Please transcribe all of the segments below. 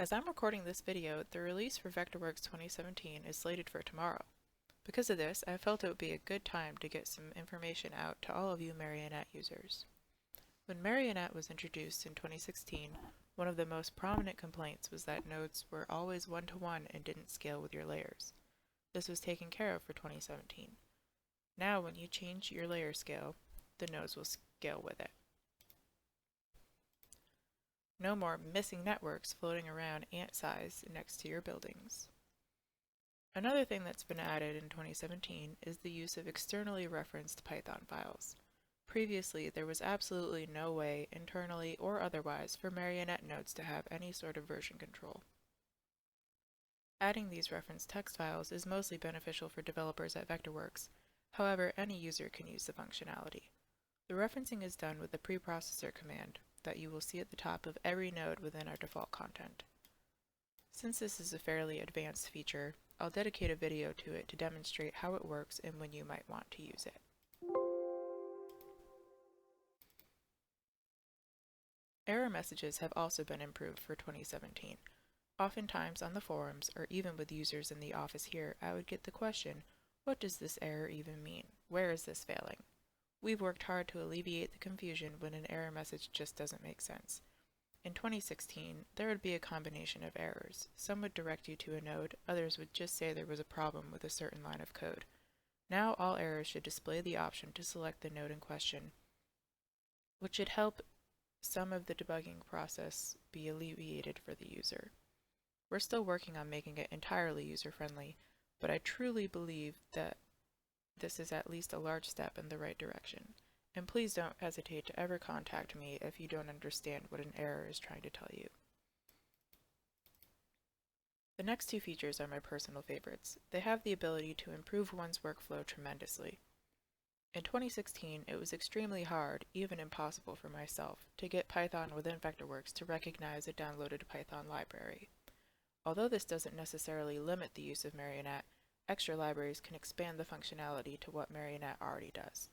As I'm recording this video, the release for Vectorworks 2017 is slated for tomorrow. Because of this, I felt it would be a good time to get some information out to all of you Marionette users. When Marionette was introduced in 2016, one of the most prominent complaints was that nodes were always one-to-one and didn't scale with your layers. This was taken care of for 2017. Now when you change your layer scale, the nodes will scale with it. No more missing networks floating around ant size next to your buildings. Another thing that's been added in 2017 is the use of externally referenced Python files. Previously, there was absolutely no way, internally or otherwise, for Marionette nodes to have any sort of version control. Adding these referenced text files is mostly beneficial for developers at Vectorworks. However, any user can use the functionality. The referencing is done with the preprocessor command that you will see at the top of every node within our default content. Since this is a fairly advanced feature, I'll dedicate a video to it to demonstrate how it works and when you might want to use it. Error messages have also been improved for 2017. Oftentimes on the forums, or even with users in the office here, I would get the question, what does this error even mean? Where is this failing? We've worked hard to alleviate the confusion when an error message just doesn't make sense. In 2016, there would be a combination of errors. Some would direct you to a node, others would just say there was a problem with a certain line of code. Now all errors should display the option to select the node in question, which should help some of the debugging process be alleviated for the user. We're still working on making it entirely user-friendly, but I truly believe that this is at least a large step in the right direction. And please don't hesitate to ever contact me if you don't understand what an error is trying to tell you. The next two features are my personal favorites. They have the ability to improve one's workflow tremendously. In 2016, it was extremely hard, even impossible for myself, to get Python within Vectorworks to recognize a downloaded Python library. Although this doesn't necessarily limit the use of Marionette, extra libraries can expand the functionality to what Marionette already does.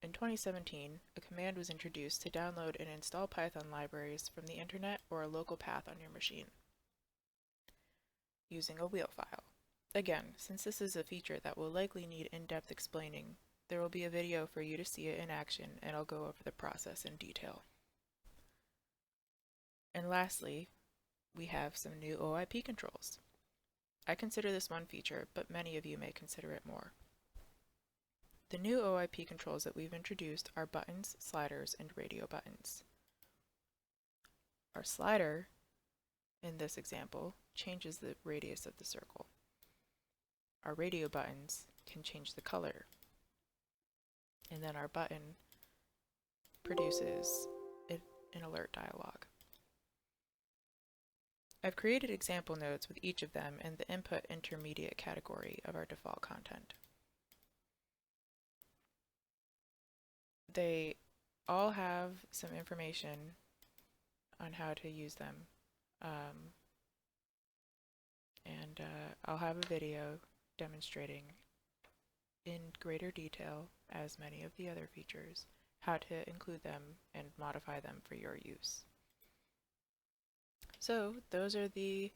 In 2017, a command was introduced to download and install Python libraries from the internet or a local path on your machine, using a wheel file. Again, since this is a feature that will likely need in-depth explaining, there will be a video for you to see it in action, and I'll go over the process in detail. And lastly, we have some new OIP controls. I consider this one feature, but many of you may consider it more. The new OIP controls that we've introduced are buttons, sliders, and radio buttons. Our slider, in this example, changes the radius of the circle. Our radio buttons can change the color. And then our button produces an alert dialog. I've created example nodes with each of them in the input intermediate category of our default content. They all have some information on how to use them, and I'll have a video demonstrating in greater detail, as many of the other features, how to include them and modify them for your use. So those are the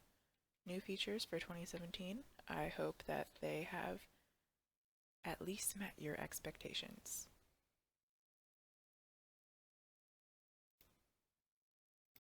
new features for 2017. I hope that they have at least met your expectations.